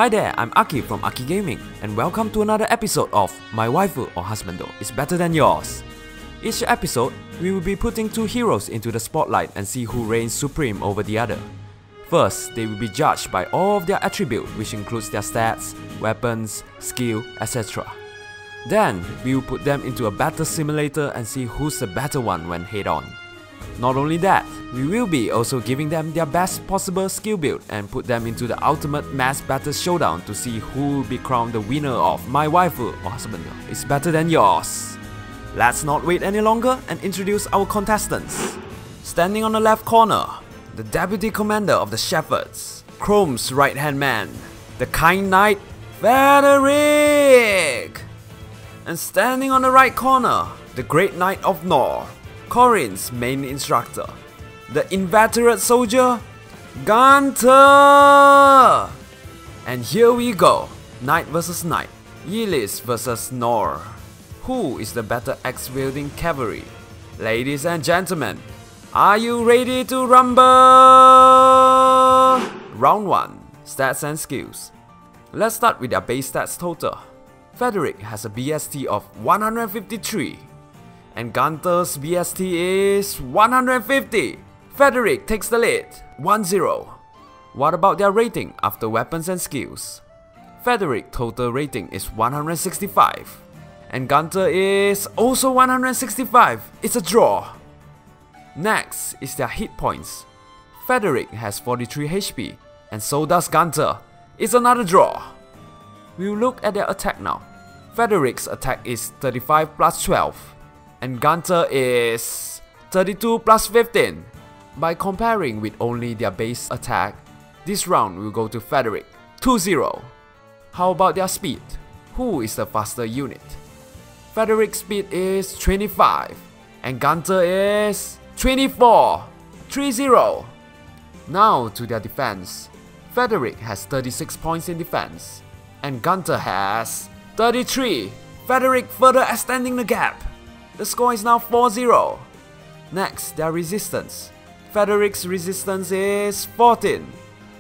Hi there, I'm Aki from Aki Gaming, and welcome to another episode of My Waifu or Husbando is better than yours. Each episode, we will be putting two heroes into the spotlight and see who reigns supreme over the other. First, they will be judged by all of their attributes, which includes their stats, weapons, skill, etc. Then, we will put them into a battle simulator and see who's the better one when head-on. Not only that, we will be also giving them their best possible skill build and put them into the ultimate mass battle showdown to see who will be crowned the winner of My Waifu or Husbando is better than yours. Let's not wait any longer and introduce our contestants. Standing on the left corner, the Deputy Commander of the Shepherds, Chrome's right-hand man, the kind knight, Frederick! And standing on the right corner, the Great Knight of Nor, Corin's main instructor, the inveterate soldier, Gunter! And here we go, Knight vs Knight, Yillis vs Nor. Who is the better axe-wielding cavalry? Ladies and gentlemen, are you ready to rumble? Round 1, Stats and Skills. Let's start with their base stats total. Frederick has a BST of 153. And Gunter's BST is 150. Frederick takes the lead, 1-0. What about their rating after weapons and skills? Frederick total rating is 165. And Gunter is also 165. It's a draw. Next is their hit points. Frederick has 43 HP and so does Gunter. It's another draw. We'll look at their attack now. Frederick's attack is 35 plus 12. And Gunter is 32 plus 15. By comparing with only their base attack, this round will go to Frederick, 2-0. How about their speed? Who is the faster unit? Frederick's speed is 25 and Gunter is 24, 3-0. Now to their defense. Frederick has 36 points in defense and Gunter has 33. Frederick further extending the gap. The score is now 4-0. Next, their resistance. Frederick's resistance is 14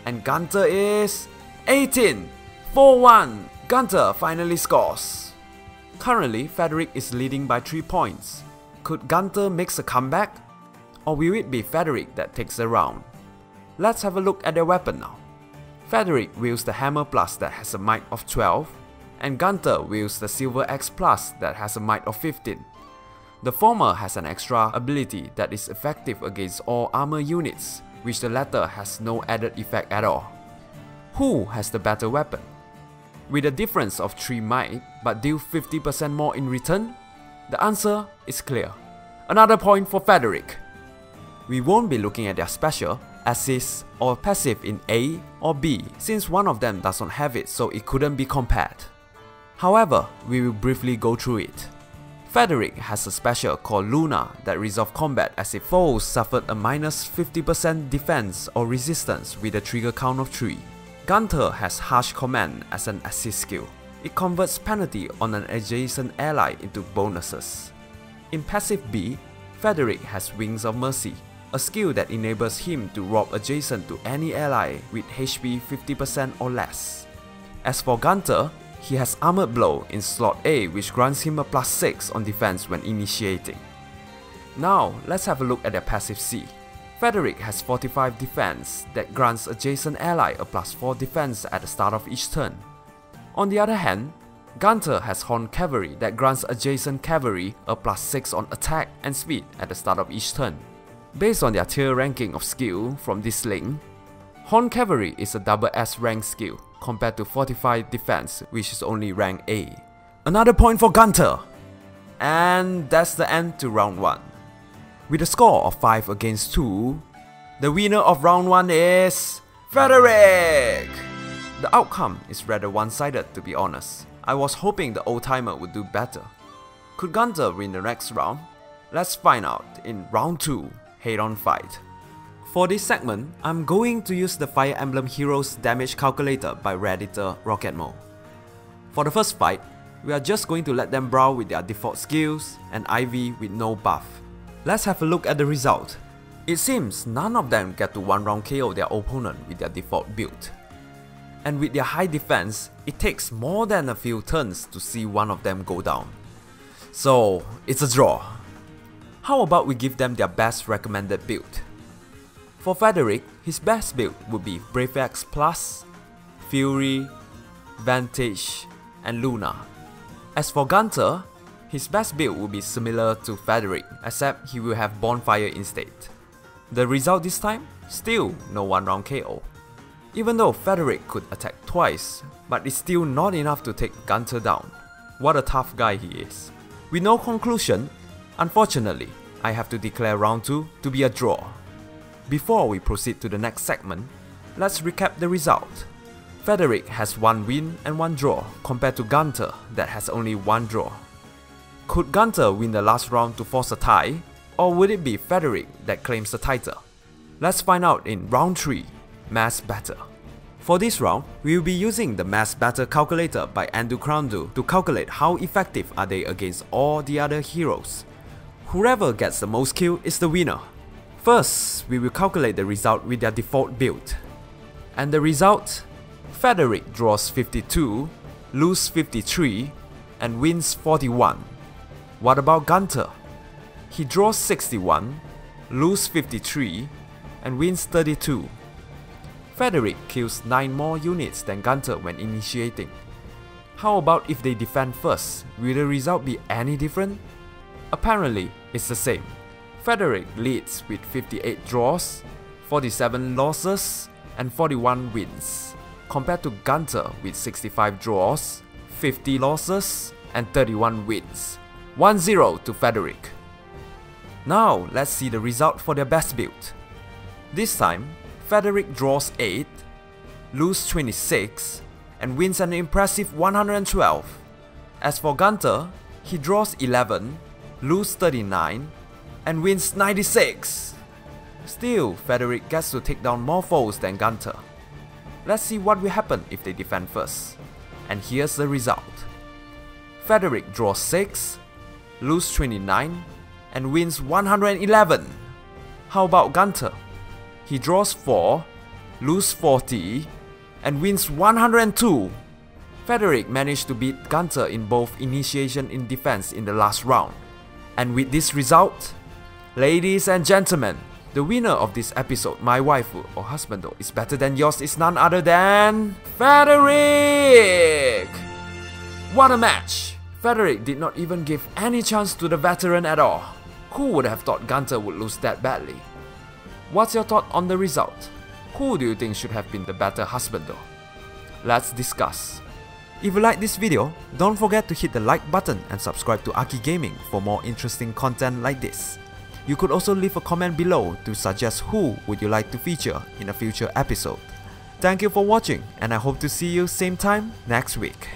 and Gunter is 18. 4-1. Gunter finally scores. Currently, Frederick is leading by 3 points. Could Gunter make a comeback? Or will it be Frederick that takes the round? Let's have a look at their weapon now. Frederick wields the Hammer Plus that has a might of 12 and Gunter wields the Silver Axe Plus that has a might of 15. The former has an extra ability that is effective against all armor units, which the latter has no added effect at all. Who has the better weapon? With a difference of 3 might, but deal 50% more in return? The answer is clear. Another point for Frederick. We won't be looking at their special, assist, or passive in A or B, since one of them does not have it, so it couldn't be compared. However, we will briefly go through it. Frederick has a special called Luna that resolves combat as if foes suffered a minus 50% defense or resistance with a trigger count of 3. Gunter has Harsh Command as an assist skill. It converts penalty on an adjacent ally into bonuses. In passive B, Frederick has Wings of Mercy, a skill that enables him to rob adjacent to any ally with HP 50% or less. As for Gunter, he has Armored Blow in slot A, which grants him a plus 6 on defense when initiating. Now, let's have a look at their passive C. Frederick has 45 defense that grants adjacent ally a plus 4 defense at the start of each turn. On the other hand, Gunter has Horned Cavalry that grants adjacent cavalry a plus 6 on attack and speed at the start of each turn. Based on their tier ranking of skill from this link, Horned Cavalry is a double S rank skill compared to 45 defense, which is only rank A. Another point for Gunter! And that's the end to round 1. With a score of 5 against 2, the winner of round 1 is Frederick! The outcome is rather one-sided, to be honest. I was hoping the old-timer would do better. Could Gunter win the next round? Let's find out in round 2, head-on fight. For this segment, I'm going to use the Fire Emblem Heroes damage calculator by Redditor Rocketmo. For the first fight, we are just going to let them brawl with their default skills and Ivy with no buff. Let's have a look at the result. It seems none of them get to one round KO their opponent with their default build. and with their high defense, it takes more than a few turns to see one of them go down. So it's a draw. How about we give them their best recommended build? For Frederick, his best build would be Brave X Plus, Fury, Vantage, and Luna. As for Gunter, his best build would be similar to Frederick, except he will have Bonfire instead. The result this time? Still no 1-round KO. Even though Frederick could attack twice, but it's still not enough to take Gunter down. What a tough guy he is. With no conclusion, unfortunately, I have to declare round 2 to be a draw. Before we proceed to the next segment, let's recap the result. Frederick has 1 win and 1 draw compared to Gunter that has only 1 draw. Could Gunter win the last round to force a tie, or would it be Frederick that claims the title? Let's find out in round 3, Mass Battle. For this round, we will be using the Mass Battle calculator by Andu to calculate how effective are they against all the other heroes. Whoever gets the most kill is the winner. First, we will calculate the result with their default build. And the result? Frederick draws 52, loses 53, and wins 41. What about Gunter? He draws 61, loses 53, and wins 32. Frederick kills 9 more units than Gunter when initiating. How about if they defend first? Will the result be any different? Apparently, it's the same. Frederick leads with 58 draws, 47 losses, and 41 wins, compared to Gunter with 65 draws, 50 losses, and 31 wins. 1-0 to Frederick. Now let's see the result for their best build. This time, Frederick draws 8, loses 26, and wins an impressive 112. As for Gunter, he draws 11, loses 39, and wins 96. Still, Frederick gets to take down more foes than Gunter. Let's see what will happen if they defend first. And here's the result. Frederick draws 6, loses 29, and wins 111. How about Gunter? He draws 4, loses 40, and wins 102. Frederick managed to beat Gunter in both initiation and defense in the last round. And with this result, ladies and gentlemen, the winner of this episode, My Waifu or Husbando, is better than yours is none other than Frederick! What a match! Frederick did not even give any chance to the veteran at all. Who would have thought Gunter would lose that badly? What's your thought on the result? Who do you think should have been the better Husbando? Let's discuss. If you like this video, don't forget to hit the like button and subscribe to Aki Gaming for more interesting content like this. You could also leave a comment below to suggest who would you like to feature in a future episode. Thank you for watching, and I hope to see you same time next week.